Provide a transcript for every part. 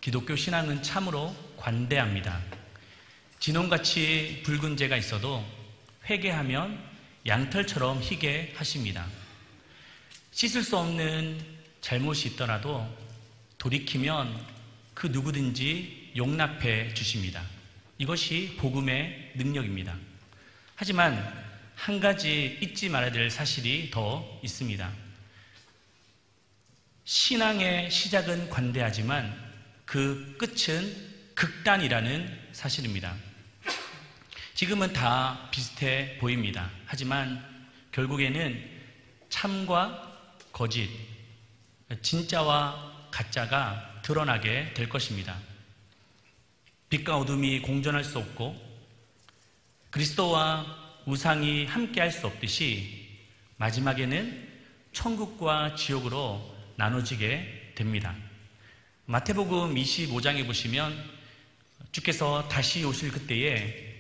기독교 신앙은 참으로 관대합니다. 진홍같이 붉은 재가 있어도 회개하면 양털처럼 희게 하십니다. 씻을 수 없는 잘못이 있더라도 돌이키면 그 누구든지 용납해 주십니다. 이것이 복음의 능력입니다. 하지만 한 가지 잊지 말아야 될 사실이 더 있습니다. 신앙의 시작은 관대하지만 그 끝은 극단이라는 사실입니다. 지금은 다 비슷해 보입니다. 하지만 결국에는 참과 거짓, 진짜와 가짜가 드러나게 될 것입니다. 빛과 어둠이 공존할 수 없고 그리스도와 우상이 함께할 수 없듯이 마지막에는 천국과 지옥으로 나눠지게 됩니다. 마태복음 25장에 보시면 주께서 다시 오실 그때에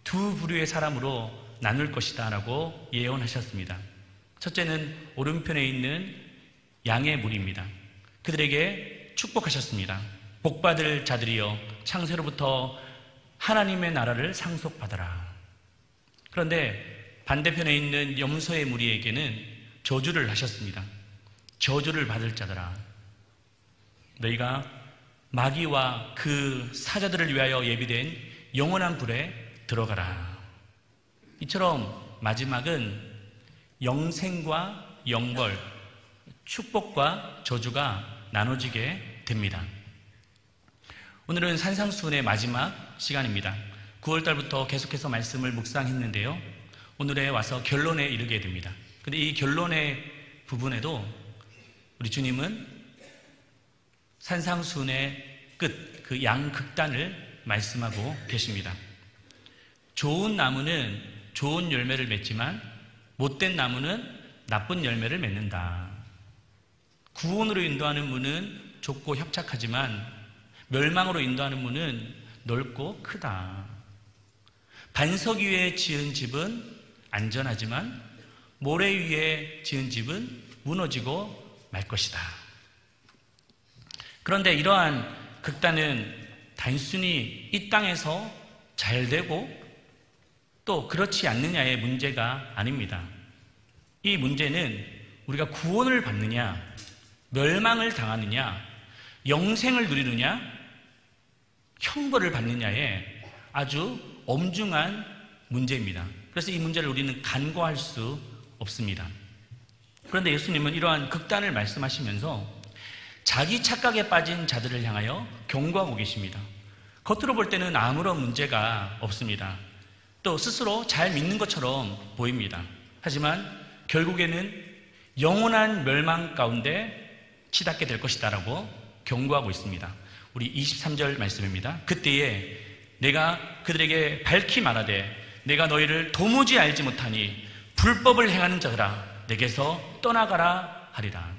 두 부류의 사람으로 나눌 것이다 라고 예언하셨습니다. 첫째는 오른편에 있는 양의 무리입니다. 그들에게 축복하셨습니다. 복받을 자들이여 창세로부터 하나님의 나라를 상속받아라. 그런데 반대편에 있는 염소의 무리에게는 저주를 하셨습니다. 저주를 받을 자들아, 너희가 마귀와 그 사자들을 위하여 예비된 영원한 불에 들어가라. 이처럼 마지막은 영생과 영벌, 축복과 저주가 나눠지게 됩니다. 오늘은 산상수훈의 마지막 시간입니다. 9월달부터 계속해서 말씀을 묵상했는데요, 오늘에 와서 결론에 이르게 됩니다. 근데 이 결론의 부분에도 우리 주님은 산상수훈의 끝, 그 양극단을 말씀하고 계십니다. 좋은 나무는 좋은 열매를 맺지만 못된 나무는 나쁜 열매를 맺는다. 구원으로 인도하는 문은 좁고 협착하지만 멸망으로 인도하는 문은 넓고 크다. 반석 위에 지은 집은 안전하지만 모래 위에 지은 집은 무너지고 말 것이다. 그런데 이러한 극단은 단순히 이 땅에서 잘 되고 또 그렇지 않느냐의 문제가 아닙니다. 이 문제는 우리가 구원을 받느냐, 멸망을 당하느냐, 영생을 누리느냐, 형벌을 받느냐의 아주 엄중한 문제입니다. 그래서 이 문제를 우리는 간과할 수 없습니다. 그런데 예수님은 이러한 극단을 말씀하시면서 자기 착각에 빠진 자들을 향하여 경고하고 계십니다. 겉으로 볼 때는 아무런 문제가 없습니다. 또 스스로 잘 믿는 것처럼 보입니다. 하지만 결국에는 영원한 멸망 가운데 치닫게 될 것이다 라고 경고하고 있습니다. 우리 23절 말씀입니다. 그때에 내가 그들에게 밝히 말하되 내가 너희를 도무지 알지 못하니 불법을 행하는 자들아 내게서 떠나가라 하리라.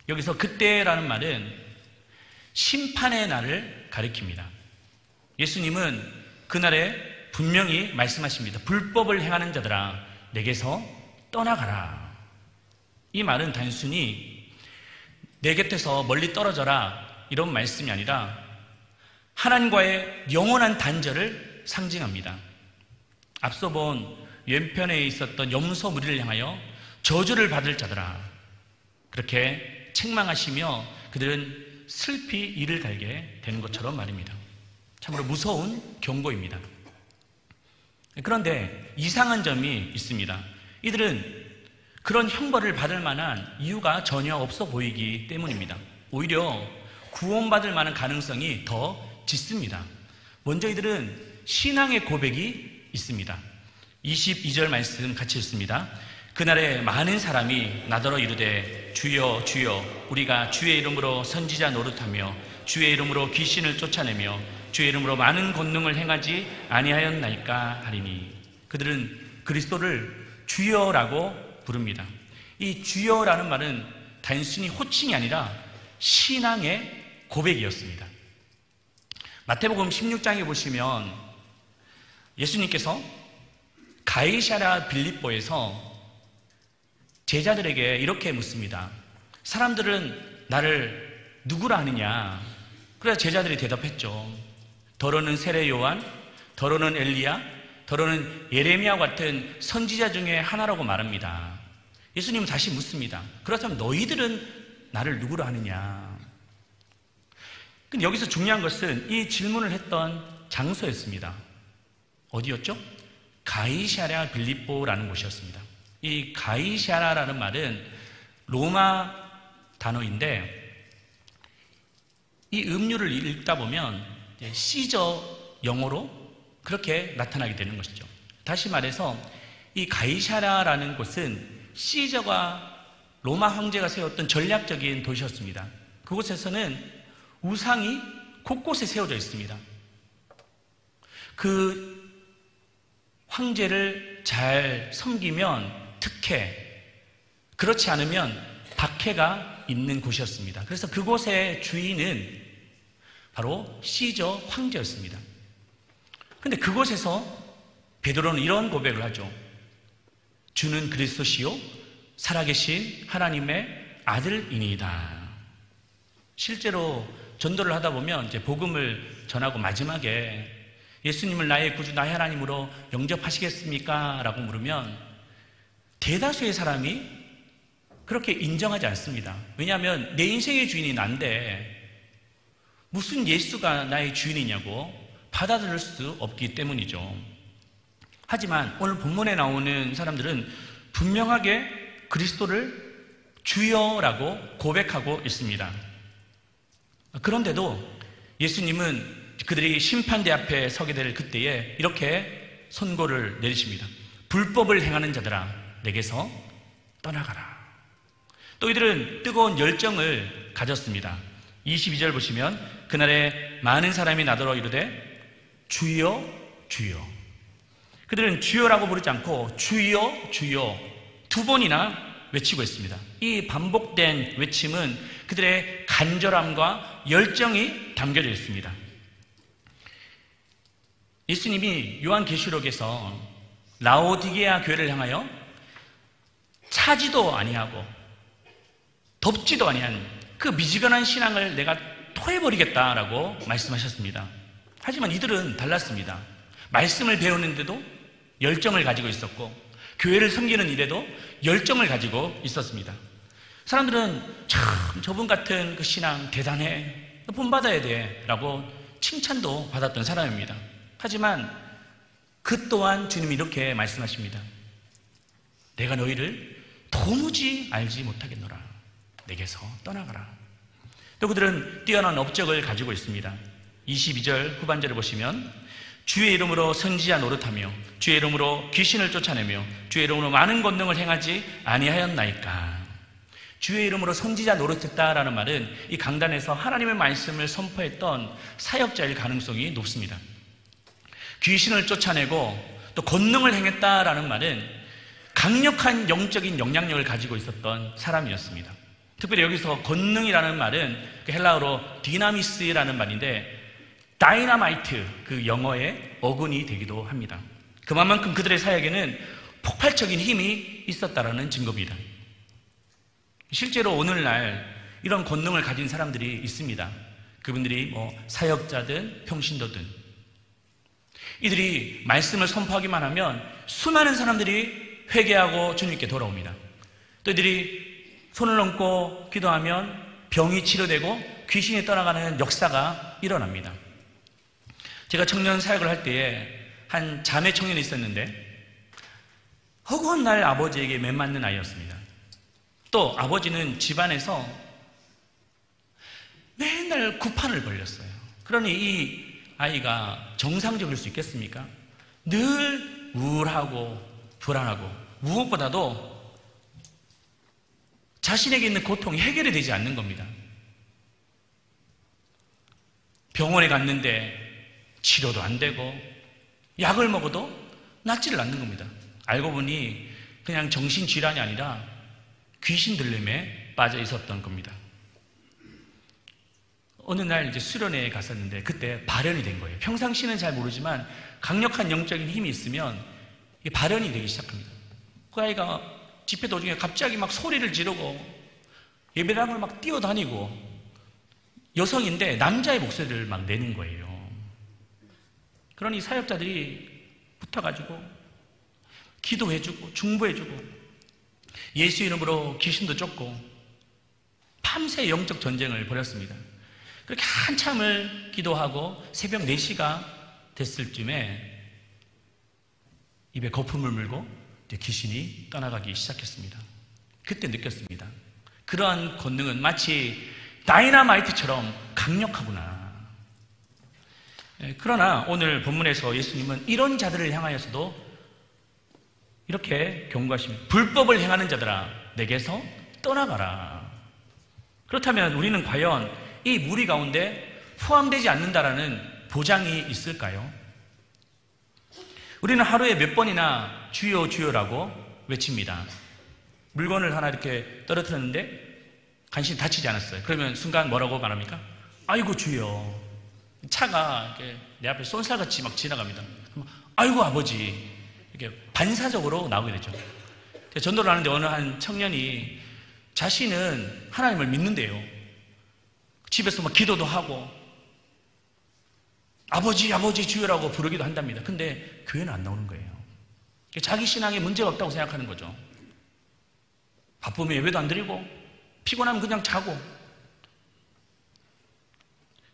여기서 그때라는 말은 심판의 날을 가리킵니다. 예수님은 그날에 분명히 말씀하십니다. 불법을 행하는 자들아 내게서 떠나가라. 이 말은 단순히 내 곁에서 멀리 떨어져라 이런 말씀이 아니라 하나님과의 영원한 단절을 상징합니다. 앞서 본 왼편에 있었던 염소 무리를 향하여 저주를 받을 자들아 그렇게 책망하시며 그들은 슬피 이를 갈게 되는 것처럼 말입니다. 참으로 무서운 경고입니다. 그런데 이상한 점이 있습니다. 이들은 그런 형벌을 받을 만한 이유가 전혀 없어 보이기 때문입니다. 오히려 구원받을 만한 가능성이 더 짙습니다. 먼저 이들은 신앙의 고백이 있습니다. 22절 말씀 같이 읽습니다. 그날에 많은 사람이 나더러 이르되 주여 주여 우리가 주의 이름으로 선지자 노릇하며 주의 이름으로 귀신을 쫓아내며 주의 이름으로 많은 권능을 행하지 아니하였나이까 하리니. 그들은 그리스도를 주여라고 부릅니다. 이 주여라는 말은 단순히 호칭이 아니라 신앙의 고백이었습니다. 마태복음 16장에 보시면 예수님께서 가이사랴 빌립보에서 제자들에게 이렇게 묻습니다. 사람들은 나를 누구라 하느냐? 그래서 제자들이 대답했죠. 더러는 세례 요한, 더러는 엘리야, 더러는 예레미야 같은 선지자 중에 하나라고 말합니다. 예수님은 다시 묻습니다. 그렇다면 너희들은 나를 누구로 하느냐? 근데 여기서 중요한 것은 이 질문을 했던 장소였습니다. 어디였죠? 가이사랴 빌립보라는 곳이었습니다. 이 가이사랴라는 말은 로마 단어인데 이 음류를 읽다 보면 시저 영어로 그렇게 나타나게 되는 것이죠. 다시 말해서 이 가이사랴라는 곳은 시저가 로마 황제가 세웠던 전략적인 도시였습니다. 그곳에서는 우상이 곳곳에 세워져 있습니다. 그 황제를 잘 섬기면 특혜, 그렇지 않으면 박해가 있는 곳이었습니다. 그래서 그곳의 주인은 바로 시저 황제였습니다. 그런데 그곳에서 베드로는 이런 고백을 하죠. 주는 그리스도시요 살아계신 하나님의 아들이니이다. 실제로 전도를 하다 보면 이제 복음을 전하고 마지막에 예수님을 나의 구주 나의 하나님으로 영접하시겠습니까? 라고 물으면 대다수의 사람이 그렇게 인정하지 않습니다. 왜냐하면 내 인생의 주인이 난데 무슨 예수가 나의 주인이냐고 받아들일 수 없기 때문이죠. 하지만 오늘 본문에 나오는 사람들은 분명하게 그리스도를 주여라고 고백하고 있습니다. 그런데도 예수님은 그들이 심판대 앞에 서게 될 그때에 이렇게 선고를 내리십니다. 불법을 행하는 자들아 내게서 떠나가라. 또 이들은 뜨거운 열정을 가졌습니다. 22절 보시면 그날에 많은 사람이 나더러 이르되 주여 주여. 그들은 주여라고 부르지 않고 주여 주여 두 번이나 외치고 있습니다. 이 반복된 외침은 그들의 간절함과 열정이 담겨져 있습니다. 예수님이 요한계시록에서 라오디게아 교회를 향하여 차지도 아니하고 덥지도 아니한 그 미지근한 신앙을 내가 토해버리겠다라고 말씀하셨습니다. 하지만 이들은 달랐습니다. 말씀을 배우는데도 열정을 가지고 있었고 교회를 섬기는 일에도 열정을 가지고 있었습니다. 사람들은 참 저분 같은 그 신앙 대단해, 본받아야 돼 라고 칭찬도 받았던 사람입니다. 하지만 그 또한 주님이 이렇게 말씀하십니다. 내가 너희를 도무지 알지 못하겠노라. 내게서 떠나가라. 또 그들은 뛰어난 업적을 가지고 있습니다. 22절 후반절을 보시면 주의 이름으로 선지자 노릇하며 주의 이름으로 귀신을 쫓아내며 주의 이름으로 많은 권능을 행하지 아니하였나이까. 주의 이름으로 선지자 노릇했다라는 말은 이 강단에서 하나님의 말씀을 선포했던 사역자일 가능성이 높습니다. 귀신을 쫓아내고 또 권능을 행했다라는 말은 강력한 영적인 영향력을 가지고 있었던 사람이었습니다. 특별히 여기서 권능이라는 말은 그 헬라어로 디나미스라는 말인데 다이나마이트, 그 영어의 어근이 되기도 합니다. 그만큼 그들의 사역에는 폭발적인 힘이 있었다라는 증거입니다. 실제로 오늘날 이런 권능을 가진 사람들이 있습니다. 그분들이 사역자든 평신도든 이들이 말씀을 선포하기만 하면 수많은 사람들이 회개하고 주님께 돌아옵니다. 또 이들이 손을 얹고 기도하면 병이 치료되고 귀신이 떠나가는 역사가 일어납니다. 제가 청년 사역을 할 때에 한 자매 청년이 있었는데 허구한 날 아버지에게 맺맞는 아이였습니다. 또 아버지는 집안에서 맨날 구판을 벌렸어요. 그러니 이 아이가 정상적일 수 있겠습니까? 늘 우울하고 불안하고 무엇보다도 자신에게 있는 고통이 해결이 되지 않는 겁니다. 병원에 갔는데 치료도 안 되고 약을 먹어도 낫지를 않는 겁니다. 알고 보니 그냥 정신질환이 아니라 귀신 들림에 빠져 있었던 겁니다. 어느 날 이제 수련회에 갔었는데 그때 발현이 된 거예요. 평상시는 잘 모르지만 강력한 영적인 힘이 있으면 이게 발현이 되기 시작합니다. 그 아이가 집회 도중에 갑자기 막 소리를 지르고 예배당을 막 뛰어다니고 여성인데 남자의 목소리를 막 내는 거예요. 그러니 사역자들이 붙어가지고 기도해주고 중보해주고 예수 이름으로 귀신도 쫓고 밤새 영적 전쟁을 벌였습니다. 그렇게 한참을 기도하고 새벽 4시가 됐을 쯤에 입에 거품을 물고 이제 귀신이 떠나가기 시작했습니다. 그때 느꼈습니다. 그러한 권능은 마치 다이너마이트처럼 강력하구나. 그러나 오늘 본문에서 예수님은 이런 자들을 향하여서도 이렇게 경고하십니다. 불법을 행하는 자들아, 내게서 떠나가라. 그렇다면 우리는 과연 이 무리 가운데 포함되지 않는다라는 보장이 있을까요? 우리는 하루에 몇 번이나 주여 주여라고 외칩니다. 물건을 하나 이렇게 떨어뜨렸는데 간신히 다치지 않았어요. 그러면 순간 뭐라고 말합니까? 아이고 주여. 차가 이렇게 내 앞에 쏜살같이 막 지나갑니다. 아이고 아버지. 이렇게 반사적으로 나오게 되죠. 전도를 하는데 어느 한 청년이 자신은 하나님을 믿는데요. 집에서 막 기도도 하고 아버지 아버지 주여라고 부르기도 한답니다. 근데 교회는 안 나오는 거예요. 자기 신앙에 문제가 없다고 생각하는 거죠. 바쁘면 예배도 안 드리고 피곤하면 그냥 자고.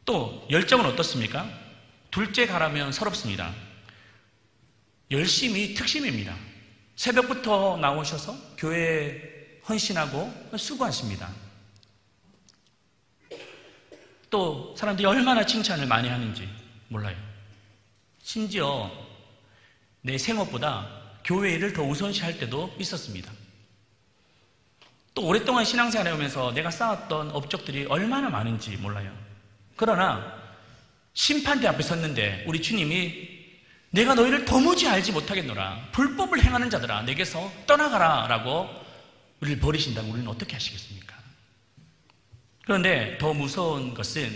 또 열정은 어떻습니까? 둘째 가라면 서럽습니다. 열심히 특심입니다. 새벽부터 나오셔서 교회에 헌신하고 수고하십니다. 또 사람들이 얼마나 칭찬을 많이 하는지 몰라요. 심지어 내 생업보다 교회 일을 더 우선시할 때도 있었습니다. 또 오랫동안 신앙생활을 하면서 내가 쌓았던 업적들이 얼마나 많은지 몰라요. 그러나 심판대 앞에 섰는데 우리 주님이 내가 너희를 도무지 알지 못하겠노라. 불법을 행하는 자들아 내게서 떠나가라 라고 우리를 버리신다면 우리는 어떻게 하시겠습니까? 그런데 더 무서운 것은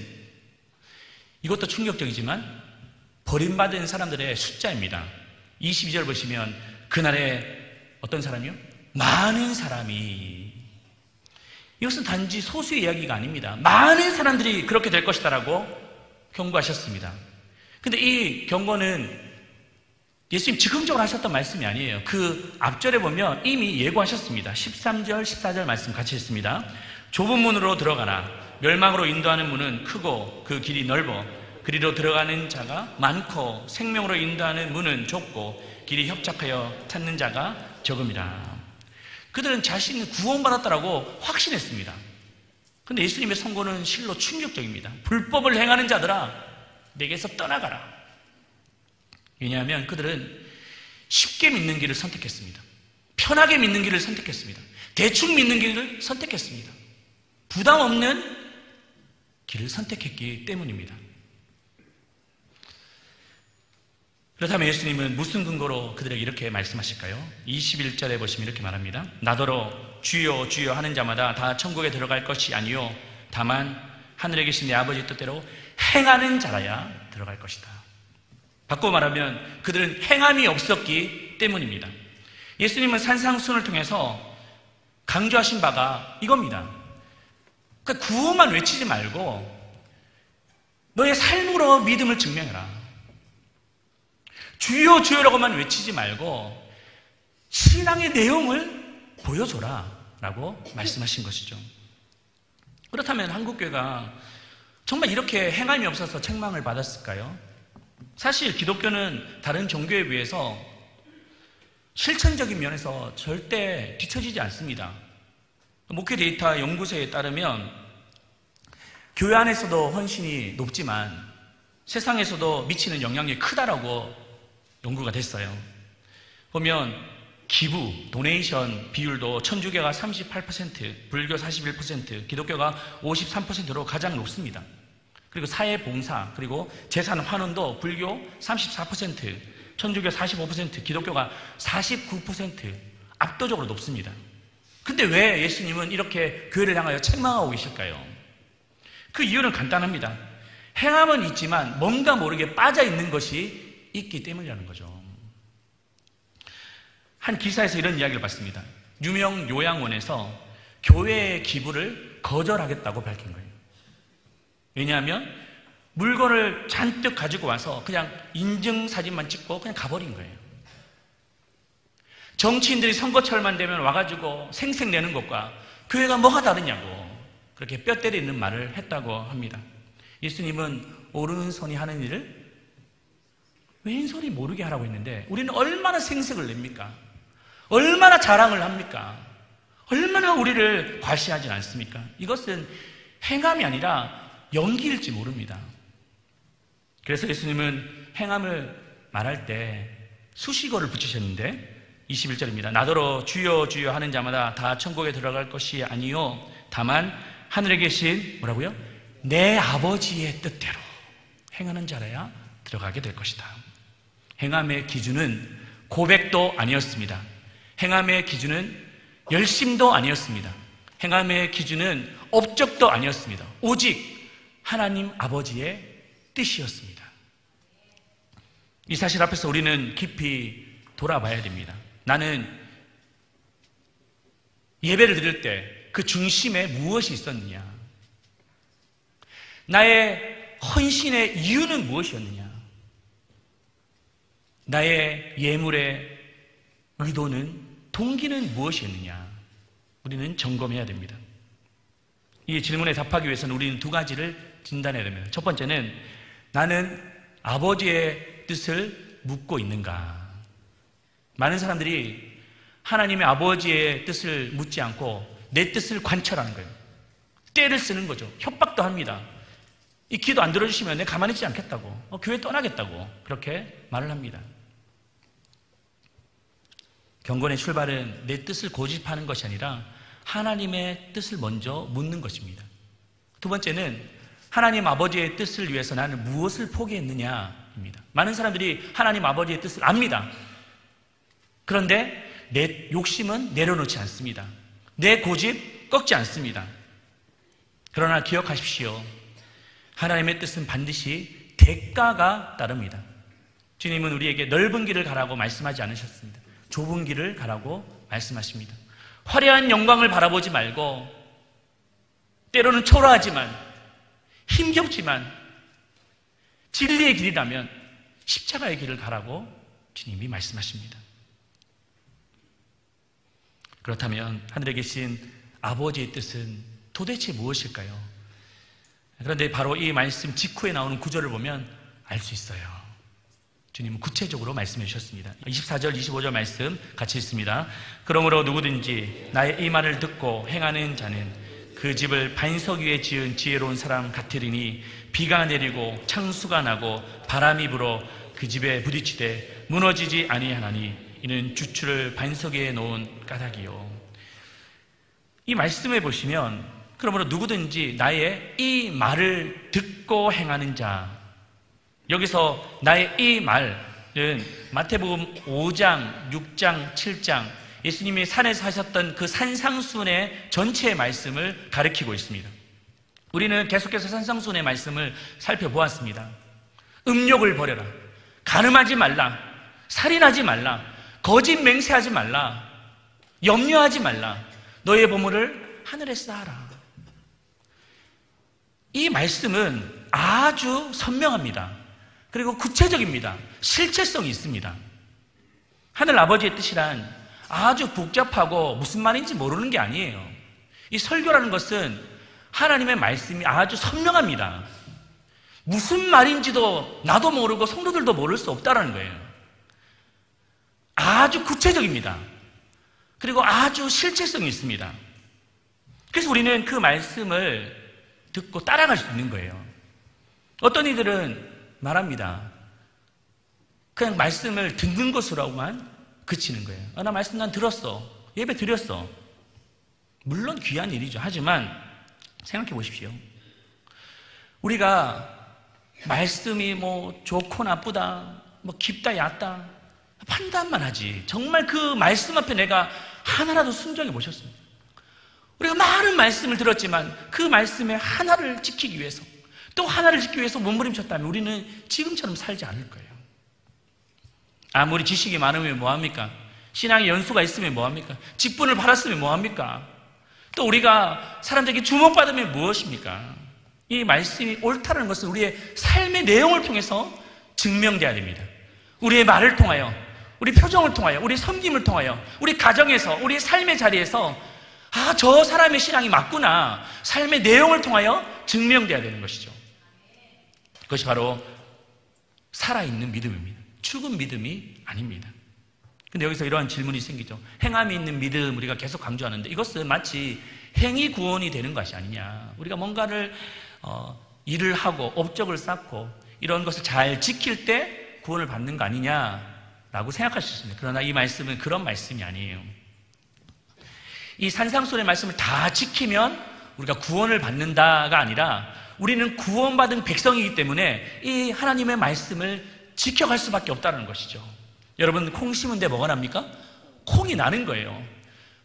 이것도 충격적이지만 버림받은 사람들의 숫자입니다. 22절 보시면 그날에 어떤 사람이요? 많은 사람이. 이것은 단지 소수의 이야기가 아닙니다. 많은 사람들이 그렇게 될 것이다라고 경고하셨습니다. 근데 이 경고는 예수님 즉흥적으로 하셨던 말씀이 아니에요. 그 앞절에 보면 이미 예고하셨습니다. 13절, 14절 말씀 같이 읽습니다. 좁은 문으로 들어가라. 멸망으로 인도하는 문은 크고 그 길이 넓어 그리로 들어가는 자가 많고 생명으로 인도하는 문은 좁고 길이 협착하여 찾는 자가 적음이라. 그들은 자신이 구원받았다라고 확신했습니다. 그런데 예수님의 선고는 실로 충격적입니다. 불법을 행하는 자들아 내게서 떠나가라. 왜냐하면 그들은 쉽게 믿는 길을 선택했습니다. 편하게 믿는 길을 선택했습니다. 대충 믿는 길을 선택했습니다. 부담 없는 길을 선택했기 때문입니다. 그렇다면 예수님은 무슨 근거로 그들에게 이렇게 말씀하실까요? 21절에 보시면 이렇게 말합니다. 나더러 주여 주여 하는 자마다 다 천국에 들어갈 것이 아니요 다만 하늘에 계신 내 아버지 뜻대로 행하는 자라야 들어갈 것이다. 바꿔 말하면 그들은 행함이 없었기 때문입니다. 예수님은 산상수훈을 통해서 강조하신 바가 이겁니다. 그러니까 구호만 외치지 말고 너의 삶으로 믿음을 증명해라. 주여 주여라고만 외치지 말고 신앙의 내용을 보여줘라 라고 말씀하신 것이죠. 그렇다면 한국교회가 정말 이렇게 행함이 없어서 책망을 받았을까요? 사실 기독교는 다른 종교에 비해서 실천적인 면에서 절대 뒤처지지 않습니다. 목회 데이터 연구소에 따르면 교회 안에서도 헌신이 높지만 세상에서도 미치는 영향력이 크다라고 연구가 됐어요. 보면 기부, 도네이션 비율도 천주교가 38%, 불교 41%, 기독교가 53%로 가장 높습니다. 그리고 사회봉사, 그리고 재산 환원도 불교 34%, 천주교 45%, 기독교가 49% 압도적으로 높습니다. 근데 왜 예수님은 이렇게 교회를 향하여 책망하고 계실까요? 그 이유는 간단합니다. 행함은 있지만 뭔가 모르게 빠져있는 것이 있기 때문이라는 거죠. 한 기사에서 이런 이야기를 봤습니다. 유명 요양원에서 교회의 기부를 거절하겠다고 밝힌 거예요. 왜냐하면 물건을 잔뜩 가지고 와서 그냥 인증사진만 찍고 그냥 가버린 거예요. 정치인들이 선거철만 되면 와가지고 생색내는 것과 교회가 뭐가 다르냐고 그렇게 뼈 때리는 말을 했다고 합니다. 예수님은 오른손이 하는 일을 왼손이 모르게 하라고 했는데 우리는 얼마나 생색을 냅니까? 얼마나 자랑을 합니까? 얼마나 우리를 과시하지 않습니까? 이것은 행함이 아니라 연기일지 모릅니다. 그래서 예수님은 행함을 말할 때 수식어를 붙이셨는데 21절입니다. 나더러 주여 주여 하는 자마다 다 천국에 들어갈 것이 아니요 다만 하늘에 계신 뭐라고요? 내 아버지의 뜻대로 행하는 자라야 들어가게 될 것이다. 행함의 기준은 고백도 아니었습니다. 행함의 기준은 열심도 아니었습니다. 행함의 기준은 업적도 아니었습니다. 오직 하나님 아버지의 뜻이었습니다. 이 사실 앞에서 우리는 깊이 돌아봐야 됩니다. 나는 예배를 드릴 때 그 중심에 무엇이 있었느냐? 나의 헌신의 이유는 무엇이었느냐? 나의 예물의 의도는, 동기는 무엇이었느냐? 우리는 점검해야 됩니다. 이 질문에 답하기 위해서는 우리는 두 가지를 진단해야 됩니다. 첫 번째는 나는 아버지의 뜻을 묻고 있는가? 많은 사람들이 하나님의 아버지의 뜻을 묻지 않고 내 뜻을 관철하는 거예요. 때를 쓰는 거죠. 협박도 합니다. 이 기도 안 들어주시면 내가 가만히 있지 않겠다고, 교회 떠나겠다고 그렇게 말을 합니다. 경건의 출발은 내 뜻을 고집하는 것이 아니라 하나님의 뜻을 먼저 묻는 것입니다. 두 번째는 하나님 아버지의 뜻을 위해서 나는 무엇을 포기했느냐입니다. 많은 사람들이 하나님 아버지의 뜻을 압니다. 그런데 내 욕심은 내려놓지 않습니다. 내 고집 꺾지 않습니다. 그러나 기억하십시오. 하나님의 뜻은 반드시 대가가 따릅니다. 주님은 우리에게 넓은 길을 가라고 말씀하지 않으셨습니다. 좁은 길을 가라고 말씀하십니다. 화려한 영광을 바라보지 말고 때로는 초라하지만 힘겹지만 진리의 길이라면 십자가의 길을 가라고 주님이 말씀하십니다. 그렇다면 하늘에 계신 아버지의 뜻은 도대체 무엇일까요? 그런데 바로 이 말씀 직후에 나오는 구절을 보면 알 수 있어요. 주님은 구체적으로 말씀해 주셨습니다. 24절, 25절 말씀 같이 읽습니다. 그러므로 누구든지 나의 이 말을 듣고 행하는 자는 그 집을 반석 위에 지은 지혜로운 사람 같으리니 비가 내리고 창수가 나고 바람이 불어 그 집에 부딪히되 무너지지 아니하나니 이는 주추를 반석 위에 놓은 까닭이요. 이 말씀에 보시면 그러므로 누구든지 나의 이 말을 듣고 행하는 자, 여기서 나의 이 말은 마태복음 5장, 6장, 7장 예수님이 산에서 하셨던 그 산상수훈의 전체의 말씀을 가리키고 있습니다. 우리는 계속해서 산상수훈의 말씀을 살펴보았습니다. 음욕을 버려라, 간음하지 말라, 살인하지 말라, 거짓 맹세하지 말라, 염려하지 말라, 너의 보물을 하늘에 쌓아라. 이 말씀은 아주 선명합니다. 그리고 구체적입니다. 실체성이 있습니다. 하늘 아버지의 뜻이란 아주 복잡하고 무슨 말인지 모르는 게 아니에요. 이 설교라는 것은 하나님의 말씀이 아주 선명합니다. 무슨 말인지도 나도 모르고 성도들도 모를 수 없다는 거예요. 아주 구체적입니다. 그리고 아주 실체성이 있습니다. 그래서 우리는 그 말씀을 듣고 따라갈 수 있는 거예요. 어떤 이들은 말합니다. 그냥 말씀을 듣는 것으로만 그치는 거예요. 나 말씀 난 들었어. 예배 드렸어. 물론 귀한 일이죠. 하지만 생각해 보십시오. 우리가 말씀이 뭐 좋고 나쁘다, 뭐 깊다 얕다 판단만 하지 정말 그 말씀 앞에 내가 하나라도 순종해 보셨습니다. 우리가 많은 말씀을 들었지만 그 말씀의 하나를 지키기 위해서, 또 하나를 지키기 위해서 몸부림쳤다면 우리는 지금처럼 살지 않을 거예요. 아무리 지식이 많으면 뭐합니까? 신앙의 연수가 있으면 뭐합니까? 직분을 받았으면 뭐합니까? 또 우리가 사람들에게 주목받으면 무엇입니까? 이 말씀이 옳다는 것은 우리의 삶의 내용을 통해서 증명돼야 됩니다. 우리의 말을 통하여, 우리 표정을 통하여, 우리 섬김을 통하여, 우리 가정에서, 우리 삶의 자리에서 저 사람의 신앙이 맞구나, 삶의 내용을 통하여 증명돼야 되는 것이죠. 그것이 바로 살아있는 믿음입니다. 죽은 믿음이 아닙니다. 근데 여기서 이러한 질문이 생기죠. 행함이 있는 믿음, 우리가 계속 강조하는데 이것은 마치 행위 구원이 되는 것이 아니냐, 우리가 뭔가를 일을 하고 업적을 쌓고 이런 것을 잘 지킬 때 구원을 받는 거 아니냐라고 생각할 수 있습니다. 그러나 이 말씀은 그런 말씀이 아니에요. 이 산상수훈의 말씀을 다 지키면 우리가 구원을 받는다가 아니라, 우리는 구원받은 백성이기 때문에 이 하나님의 말씀을 지켜갈 수밖에 없다는 것이죠. 여러분, 콩 심은데 뭐가 납니까? 콩이 나는 거예요.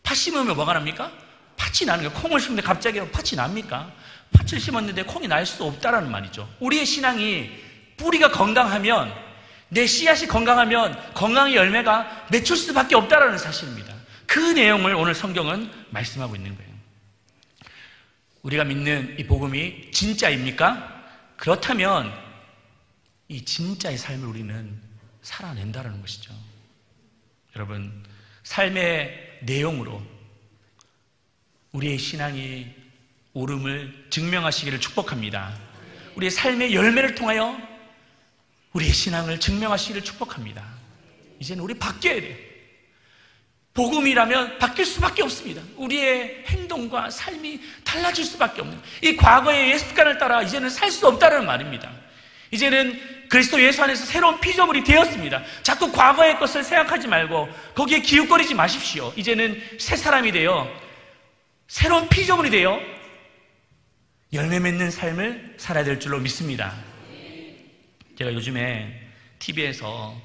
팥 심으면 뭐가 납니까? 팥이 나는 거예요. 콩을 심는데 갑자기 팥이 납니까? 팥을 심었는데 콩이 날 수 없다라는 말이죠. 우리의 신앙이 뿌리가 건강하면, 내 씨앗이 건강하면 건강의 열매가 맺힐 수밖에 없다라는 사실입니다. 그 내용을 오늘 성경은 말씀하고 있는 거예요. 우리가 믿는 이 복음이 진짜입니까? 그렇다면 이 진짜의 삶을 우리는 살아낸다는 것이죠. 여러분, 삶의 내용으로 우리의 신앙이 옳음을 증명하시기를 축복합니다. 우리의 삶의 열매를 통하여 우리의 신앙을 증명하시기를 축복합니다. 이제는 우리 바뀌어야 돼요. 복음이라면 바뀔 수밖에 없습니다. 우리의 행동과 삶이 달라질 수밖에 없는, 이 과거의 옛 습관을 따라 이제는 살 수 없다는 말입니다. 이제는 그리스도 예수 안에서 새로운 피조물이 되었습니다. 자꾸 과거의 것을 생각하지 말고 거기에 기웃거리지 마십시오. 이제는 새 사람이 되어 새로운 피조물이 되어 열매 맺는 삶을 살아야 될 줄로 믿습니다. 제가 요즘에 TV에서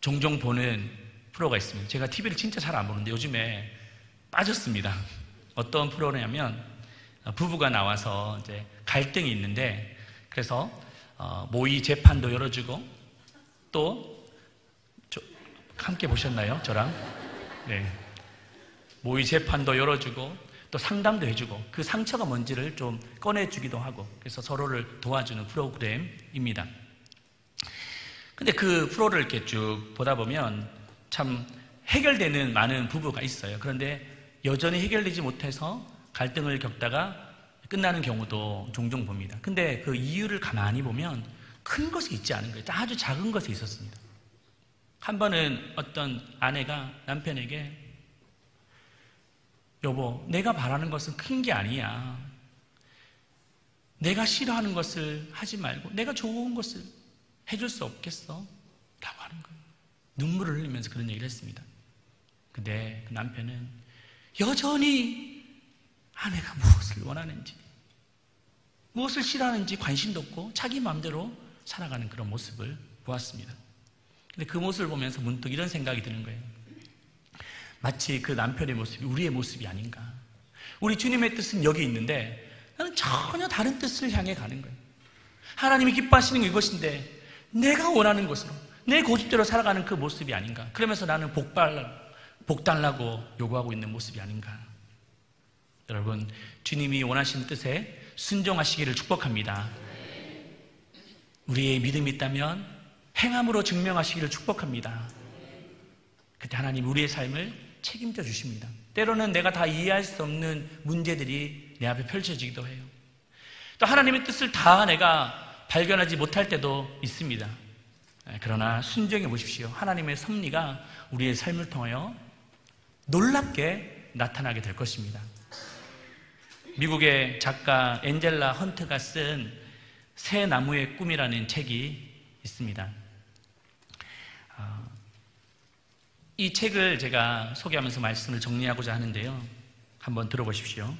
종종 보는 프로가 있습니다. 제가 TV를 진짜 잘 안 보는데 요즘에 빠졌습니다. 어떤 프로냐면 부부가 나와서 이제 갈등이 있는데, 그래서 모의 재판도 열어주고, 또 함께 보셨나요? 저랑? 네. 모의 재판도 열어주고 또 상담도 해주고 그 상처가 뭔지를 좀 꺼내주기도 하고, 그래서 서로를 도와주는 프로그램입니다. 근데 그 프로를 이렇게 쭉 보다 보면 참 해결되는 많은 부부가 있어요. 그런데 여전히 해결되지 못해서 갈등을 겪다가 끝나는 경우도 종종 봅니다. 근데 그 이유를 가만히 보면 큰 것이 있지 않은 거예요. 아주 작은 것이 있었습니다. 한 번은 어떤 아내가 남편에게, 여보, 내가 바라는 것은 큰 게 아니야. 내가 싫어하는 것을 하지 말고 내가 좋은 것을 해줄 수 없겠어? 라고 하는 거예요. 눈물을 흘리면서 그런 얘기를 했습니다. 근데 그 남편은 여전히 아내가 무엇을 원하는지, 무엇을 싫어하는지 관심도 없고 자기 마음대로 살아가는 그런 모습을 보았습니다. 근데 그 모습을 보면서 문득 이런 생각이 드는 거예요. 마치 그 남편의 모습이 우리의 모습이 아닌가. 우리 주님의 뜻은 여기 있는데 나는 전혀 다른 뜻을 향해 가는 거예요. 하나님이 기뻐하시는 게 이것인데 내가 원하는 것으로 내 고집대로 살아가는 그 모습이 아닌가. 그러면서 나는 복 달라고 요구하고 있는 모습이 아닌가. 여러분, 주님이 원하시는 뜻에 순종하시기를 축복합니다. 우리의 믿음이 있다면 행함으로 증명하시기를 축복합니다. 그때 하나님 우리의 삶을 책임져 주십니다. 때로는 내가 다 이해할 수 없는 문제들이 내 앞에 펼쳐지기도 해요. 또 하나님의 뜻을 다 내가 발견하지 못할 때도 있습니다. 그러나 순종해 보십시오. 하나님의 섭리가 우리의 삶을 통하여 놀랍게 나타나게 될 것입니다. 미국의 작가 엔젤라 헌트가 쓴 새 나무의 꿈이라는 책이 있습니다. 이 책을 제가 소개하면서 말씀을 정리하고자 하는데요, 한번 들어보십시오.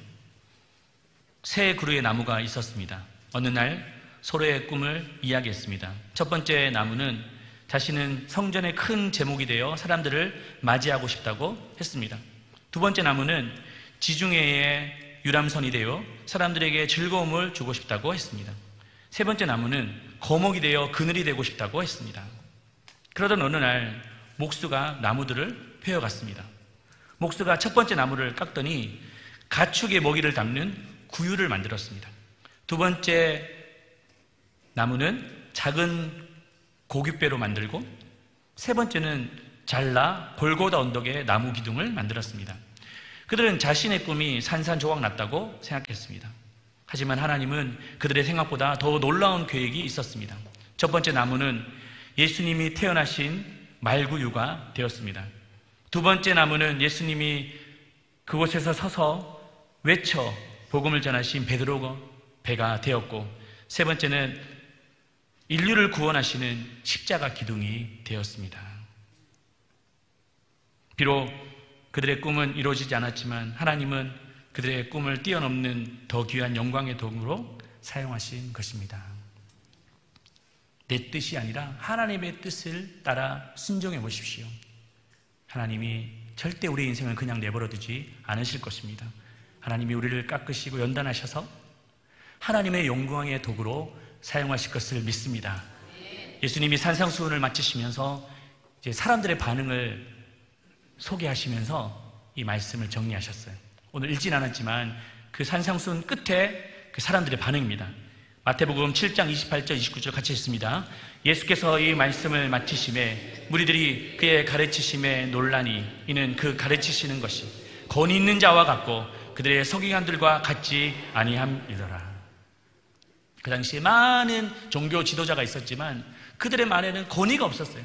새 그루의 나무가 있었습니다. 어느 날 서로의 꿈을 이야기했습니다. 첫 번째 나무는 자신은 성전의 큰 제목이 되어 사람들을 맞이하고 싶다고 했습니다. 두 번째 나무는 지중해의 유람선이 되어 사람들에게 즐거움을 주고 싶다고 했습니다. 세 번째 나무는 거목이 되어 그늘이 되고 싶다고 했습니다. 그러던 어느 날 목수가 나무들을 베어갔습니다. 목수가 첫 번째 나무를 깎더니 가축의 먹이를 담는 구유를 만들었습니다. 두 번째 나무는 작은 고깃배로 만들고, 세 번째는 잘라 골고다 언덕에 나무 기둥을 만들었습니다. 그들은 자신의 꿈이 산산조각 났다고 생각했습니다. 하지만 하나님은 그들의 생각보다 더 놀라운 계획이 있었습니다. 첫 번째 나무는 예수님이 태어나신 말구유가 되었습니다. 두 번째 나무는 예수님이 그곳에서 서서 외쳐 복음을 전하신 베드로 배가 되었고, 세 번째는 인류를 구원하시는 십자가 기둥이 되었습니다. 비록 그들의 꿈은 이루어지지 않았지만 하나님은 그들의 꿈을 뛰어넘는 더 귀한 영광의 도구로 사용하신 것입니다. 내 뜻이 아니라 하나님의 뜻을 따라 순종해 보십시오. 하나님이 절대 우리의 인생을 그냥 내버려 두지 않으실 것입니다. 하나님이 우리를 깎으시고 연단하셔서 하나님의 영광의 도구로 사용하실 것을 믿습니다. 예수님이 산상수훈을 마치시면서 이제 사람들의 반응을 소개하시면서 이 말씀을 정리하셨어요. 오늘 읽진 않았지만 그 산상수훈 끝에 그 사람들의 반응입니다. 마태복음 7장 28절 29절 같이 읽습니다. 예수께서 이 말씀을 마치심에 무리들이 그의 가르치심에 놀라니 이는 그 가르치시는 것이 권위 있는 자와 같고 그들의 서기관들과 같지 아니함이더라. 그 당시에 많은 종교 지도자가 있었지만 그들의 말에는 권위가 없었어요.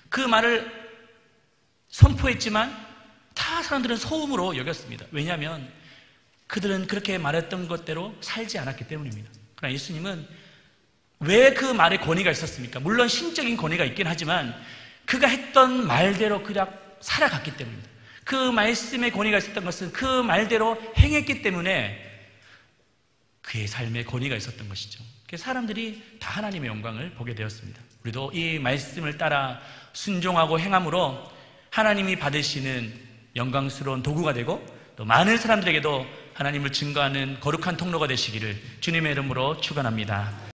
그 말을 선포했지만 다 사람들은 소음으로 여겼습니다. 왜냐하면 그들은 그렇게 말했던 것대로 살지 않았기 때문입니다. 그러나 예수님은 왜 그 말에 권위가 있었습니까? 물론 신적인 권위가 있긴 하지만 그가 했던 말대로 그냥 살아갔기 때문입니다. 그 말씀에 권위가 있었던 것은 그 말대로 행했기 때문에 그의 삶에 권위가 있었던 것이죠. 그래서 사람들이 다 하나님의 영광을 보게 되었습니다. 우리도 이 말씀을 따라 순종하고 행함으로 하나님이 받으시는 영광스러운 도구가 되고 또 많은 사람들에게도 하나님을 증거하는 거룩한 통로가 되시기를 주님의 이름으로 축원합니다.